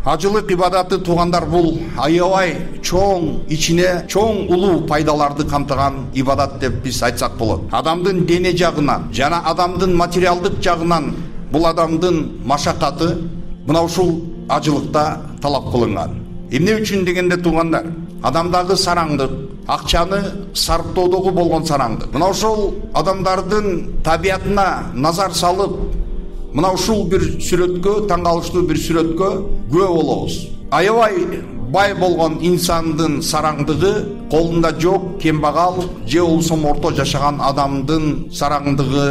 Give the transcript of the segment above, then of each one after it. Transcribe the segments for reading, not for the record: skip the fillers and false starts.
Ажылык ибадаты туугандар бул аябай чоң ичине чоң улуу пайдаларды камтыган ибадат деп биз айтсак болот. Адамдын дене жагынан жана адамдын материалдык жагынан бул адамдын машакаты мына ушул ажылыкта талап кылынган. Эмне үчүн дегенде туугандар, адамдагы сараңдык, акчаны сарптоодогу болгон сараңдык. Мына ушул адамдардын табиятына назар салып, мына ушул бир сүрөткө, таң калыштуу бир сүрөткө күбө болобуз. Аябай бай болгон инсандын сараңдыгы колунда жок, кембагал же улсум орто жашаган адамдын сараңдыгы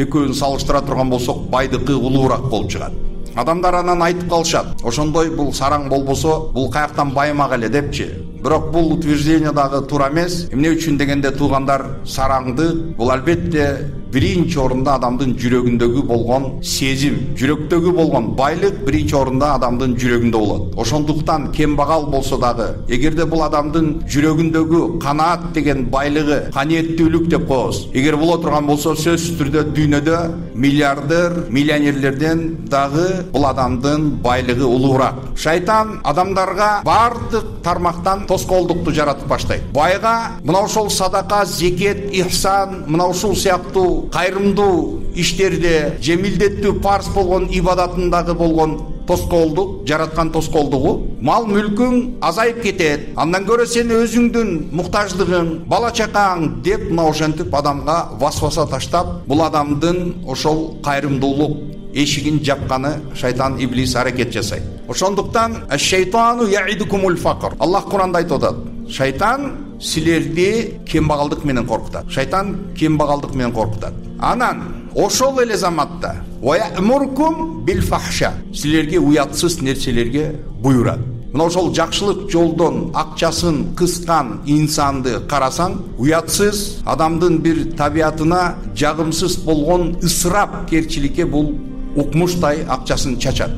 экөөнүн салыштыра турган болсок, байдыкы улуураак болуп чыгат. Адамдар анан айтып калышат, ошондой бул сараң болбосо, бул каяктан байымак эле депчи. Бирок бул утверждение дагы туура эмес. Эмне үчүн дегенде туугандар, сараңдык бул албетте биринчи орунда адамдын жүрөгүндөгү болгон сезим, жүрөктөгү болгон байлык биринчи орунда адамдын жүрөгүндө болот. Ошондуктан кембагал болсо дагы, эгерде бул адамдын жүрөгүндөгү канаат деген байлыгы, каниеттүүлүк деп коебуз. Эгер боло турган болсо, сөзсүз түрдө дүйнөдө миллиардер, миллионерлерден дагы бул адамдын байлыгы улуураак. Шайтан адамдарга бардык тармактан тоскоолдукту жаратып баштайт. Байга мына ошол садака, зекет, ихсан, мына ушул сыяктуу кайрымдуу иштерде, жемилдеттүү парз болгон ибадатындагы болгон тоскоолдук, жараткан тоскоолдугу, мал мүлкүң азайып кетет. Андан көрө сен өзүңдүн муктаждыгың, бала чакаң деп мына ошентип адамга васваса таштап, бул адамдын ошол кайрымдуулук эшигин жапканы шайтан, иблис аракет жасайт. Ошондуктан аш-шайтану яидукумул факр. Аллах Куранда айтып атат. Шайтан силерди кембагалдык менен коркутат. Шайтан кембагалдык менен коркутат. Анан ошол эле заматта ва я'муркум бил фахша. Силерге уятсыз нерселерге буйрат. Мына ошол жакшылык жолдон акчасын кыскан инсанды карасаң, уятсыз адамдын бир табиятына жагымсыз болгон ысырап керчиликке бул укмуштай акчасын чачат.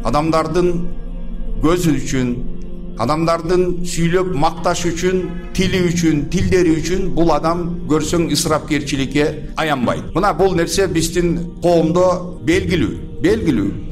Адамдардын көзү үчүн, адамдардын сүйлөп макташ үчүн, тили үчүн, тилдери үчүн бул адам көрсөң ысырапкерчиликке аянбайт. Мына бул нерсе биздин коомдо белгилүү.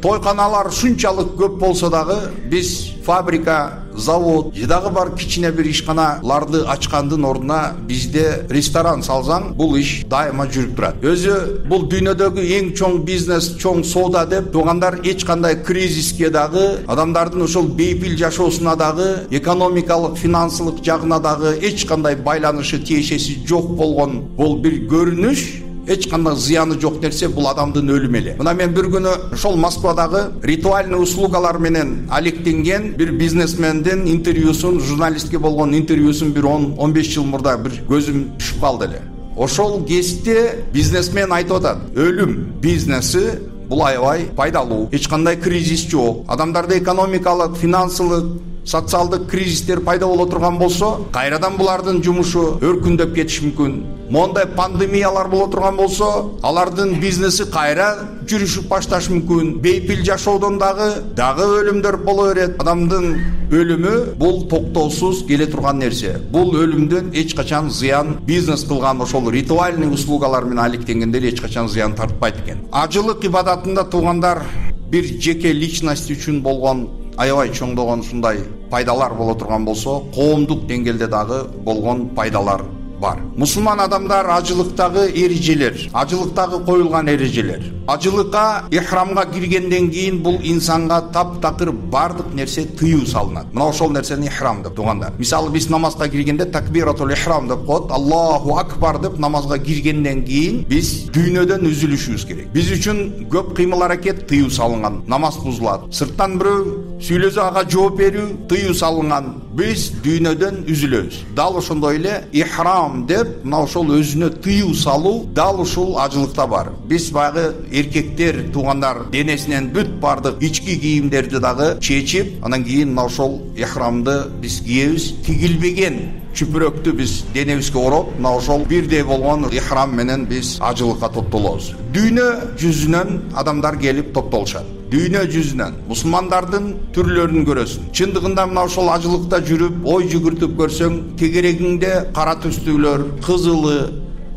Тойканалар шунчалык көп болсо дагы биз фабрика, завод, жидагы бар кичине бир ишканаларды ачкандын ордуна бизде ресторан салсаң, бул иш дайыма жүрүп турат. Өзү бул дүйнөдөгү эң чоң бизнес, чоң соода деп туугандар эч кандай кризиске дагы, адамдардын ошол бейпил жашоосуна дагы, экономикалык, финансылык жагына дагы эч кандай байланышы, тиешеси жок болгон бул бир көрүнүш. Эч кандай зыяны жок нерсе бул адамдын өлүмү эле. Мына мен бир күнү ошол Москвадагы ритуальный услугалар менен алектенген бир бизнесмендин интервьюсун, журналистке болгон интервьюсун бир 10-15 жыл мурда бир көзүм түшүп калды эле. Ошол кезде бизнесмен айтып атат, өлүм бизнеси бул аябай пайдалуу, эч кандай кризис жок. Адамдарда экономикалык, финансылык, социалдык кризистер пайда боло турган болсо, кайрадан булардын жумушу өркүндөп кетиши мүмкүн. Мондай пандемиялар боло турган болсо, алардын бизнеси кайра жүрүшүп башташы мүмкүн. Бейпил жашоодон дагы өлүмдөр боло берет. Адамдын өлүмү бул токтоосуз келе турган нерсе. Бул өлүмдөн эч качан зыян, бизнес кылган ошол ритуальный услугалар менен алектенгендер эч качан зыян тартпайт экен. Ажылык ибадатында туугандар бир жеке личность үчүн болгон аябай чоңдогон ушундай пайдалар боло турган болсо, коомдук деңгээлде дагы болгон пайдалар бар. Мусулман адамдар ажылыктагы эрежелер, ажылыктагы коюлган эрежелер. Ажылыкка, ихрамга киргенден кийин бул инсанга таптакыр бардык нерсе тыюу салынат. Мына ошол нерсени ихрам деп туугандар. Мисалы биз намазга киргенде такбиратул ихрам деп коет, Аллаху акбар деп намазга киргенден кийин биз дүйнөдөн үзүлүшүбүз керек. Биз үчүн көп кыймыл аракет тыюу салынган, намаз бузулат. Сырттан бирөө сүйлөсө ага жооп берүү тыюу салынган. Биз дүйнөдөн үзүлөбүз. Дал ошондой эле ихрам деп мына ошол өзүнө тыюу салуу дал ушул ажылыкта бар. Биз баягы эркектер туугандар денесинен бүт бардык ички кийимдерди дагы чечип, анан кийин мына ошол ихрамды биз кийебиз. Тигилбеген чүпүрөктү биз денебизге ороп, мына ошол бирдей болгон ихрам менен биз ажылыкка топтолобуз. Дүйнө жүзүнөн адамдар келип топтолушат. Дүйнө жүзүнөн мусулмандардын түрлөрүн көрөсүң. Чындыгында мына ошол ажылыкта жүрүп, ой жүгүртүп көрсөң, тегерегиңде кара түстүүлөр, кызылы,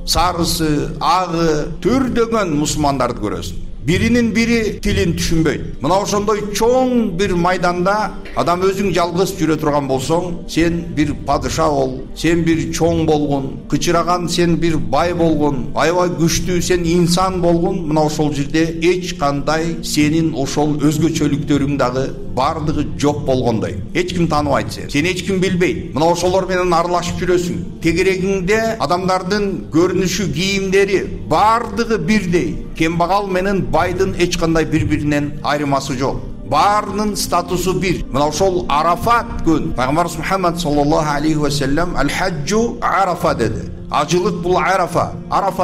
сарысы, агы, түрдөгөн мусулмандарды көрөсүң. биринин бири тилин түшүнбөйт. Мына ошондой чоң бир майданда адам өзүң жалгыз жүрө турган болсоң, сен бир падыша бол, сен бир чоң болгон, кычыраган сен бир бай болгон, аябай күчтүү сен инсан болгон. Мына ошол жерде эч кандай сенин ошол өзгөчөлүктөрүң дагы бардыгы жок болгондой. Эч ким тааныбайт сени. Сени эч ким билбейт. Мына ошолор менен аралашып жүрөсүң. Тегерегиңде адамдардын көрүнүшү, кийимдери бардыгы бирдей. Кембагал менен байдын эч кандай бири-биринен айырмасы жок. Баарынын статусу бир. Мына ошол Арафат күн. Пайгамбарыбыз Мухаммад саллаллаху алейхи ва саллям аль-хаджу Арафа деди. Ажылык бул Арафа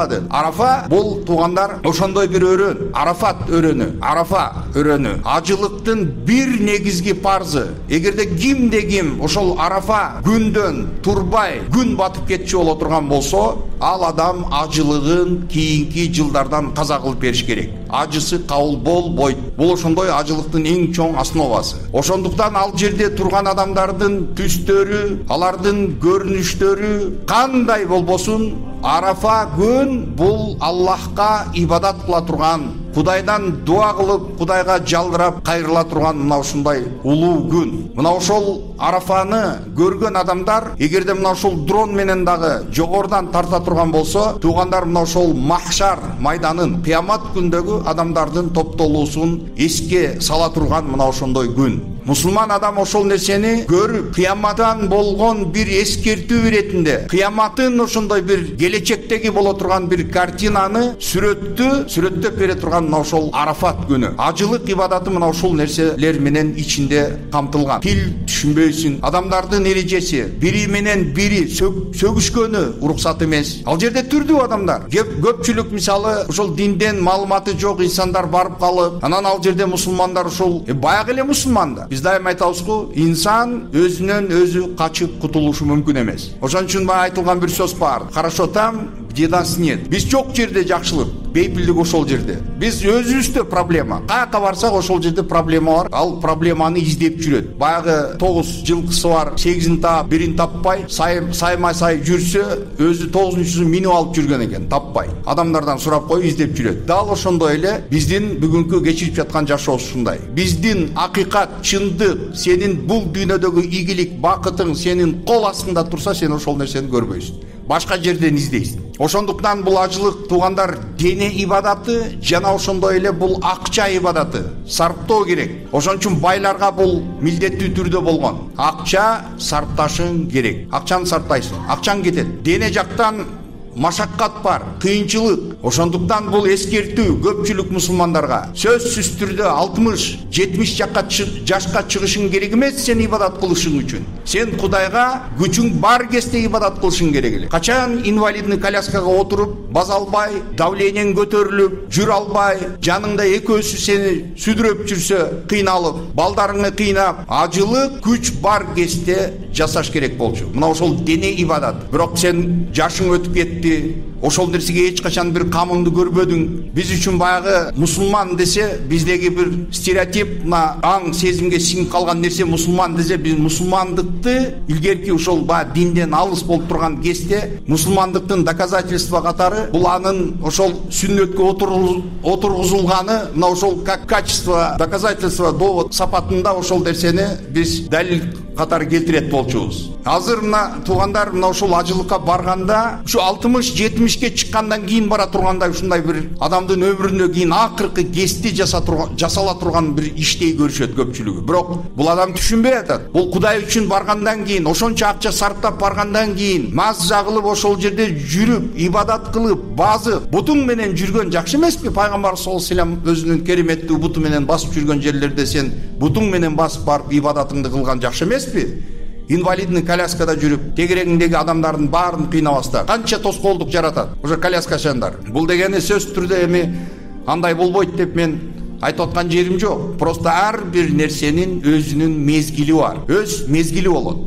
деди. Арафа бул туугандар ошондой бир өрөн. Арафат өрөнү, Арафа өрөнү. Ажылыктын бир негизги парзы. Эгерде ким ошол Арафа күндөн турбай күн батып кетчү боло турган болсо, ал адам ажылыгын кийинки жылдардан каза кылып бериш керек. Ажысы кабыл болбойт. Бул ошондой ажылыктын эң чоң основасы. Ошондуктан ал жерде турган адамдардын түстөрү, алардын көрүнүштөрү кандай болбосун, Арафа күн бул Аллахка ибадат кыла турган, Кудайдан дуа кылып, Кудайга жалдырап кайрыла турган мына ушундай улуу күн. Мына ошол Арафаны көргөн адамдар, эгерде мына ошол дрон менен дагы жогорудан тарта турган болсо, туугандар мына ошол махшар майданын, кыямат күндөгү адамдардын топтолуусун эске сала турган мына ошондой күн. Мусулман адам ошол нерсени көрүп, кыяматтан болгон бир эскертүү иретинде, кыяматтын ошондой бир келечектеги боло турган бир картинаны сүрөттөп бере турган мына ошол Арафат күнү. Ажылык ибадаты мына ошол нерселер менен ичинде камтылган. Тил түшүнбөйсүң, адамдардын эрежеси, бири менен бири сөгүшкөнү уруксат эмес. Ал жерде түрдүү адамдар, көпчүлүк мисалы ошол динден маалыматы жок инсандар барып калып, анан ал жерде мусулмандар ушул баягы эле мусулмандар. Биз дайым айтабызгы, инсан өзүнөн өзү качып кутулушу мүмкүн эмес. Ошон үчүн айтылган бир сөз бар. Хорошо там, где нас нет. Биз жок жерде жакшылык, бейпилдик ошол жерде. Биз өзүбүздө проблема. Каяка барсак ошол жерде проблема бар. Ал проблеманы издеп жүрөт. Баягы 9 жылкысы бар, 8-ин таап, 1-ин таппай, саймай жүрсө, өзү 9-унчусун минип алып жүргөн экен, таппай. Адамдардан сурап коюп издеп жүрөт. Дал ошондой эле биздин бүгүнкү кечирип жаткан жашоо ушундай. Биздин акыйкат, чындык, сенин бул дүйнөдөгү ийгилик, бакытың сенин кол астында турса, сен ошол нерсени көрбөйсүң. Башка жерден издейсиң. Ошондуктан бул ажылык туугандар дене ибадаты жана ошондой эле бул акча ибадаты. Сарптоо керек. Ошон үчүн байларга бул милдеттүү түрдө болгон. Акча сарпташың керек. Акчаны сарптайсың. Акчаң кетет. Дене жактан машаккат бар, кыйынчылык. Ошондуктан бул эскертүү көпчүлүк мусулмандарга. Сөзсүз түрдө 60-70 жашка чыгышың керек эмес сен ибадат кылышың үчүн. Сен Кудайга күчүң бар кезде ибадат кылышың керек эле. Качан инвалидный коляскага отуруп, баса албай, давлениең көтөрүлүп, жүрө албай, жаныңда экөөсү сени сүдүрөп жүрсө, кыйналып, балдарыңы кыйнап, ажылык күч бар кезде жасаш керек болчу. Мына ошол дене ибадат. Бирок сен жашың өтүп кетти, ошол нерсеге эч качан бир камыңды көрбөдүң. Биз үчүн баягы мусулман десе, биздеги бир стереотип, мына аң сезимге сиңип калган нерсе мусулман десе, биз мусулмандыкты илгерки ошол баягы динден алыс болуп турган кезде мусулмандыктын доказательство катары бул анын ошол сүннөткө отургузулганы, мына ошол как качество, доказательство, довод сапатында ошол нерсени биз далил катары келтирет болчубуз. Азыр мына туугандар мына ошол ажылыкка барганда, ушу 60-70ке чыккандан кийин бара тургандай ушундай бир адамдын өмүрүнө кийин акыркы кести жасала турган бир иштей көрүшөт көпчүлүгү. Бирок бул адам түшүнбөй атат. Бул Кудай үчүн баргандан кийин, ошончо акча сарптап баргандан кийин, мазза кылып ошол жерде жүрүп, ибадат кылып, базып, бутуң менен жүргөн жакшы эмеспи? Пайгамбар саллаллаху алейхи ва саллям өзүнүн кереметтүү буту менен басып жүргөн жерлерде сен бутуң менен басып барып ибадатыңды кылган жакшы эмеспи? Инвалидный коляскада жүрүп, тегерегиңдеги адамдардын баарын кыйнабастар. Канча тоскоолдук жаратат ошо коляскачандар. Бул дегени сөз түрдө эми андай болбойт деп мен айтып аткан жерим жок. Просто ар бир нерсенин өзүнүн мезгили бар. Өз мезгили болот.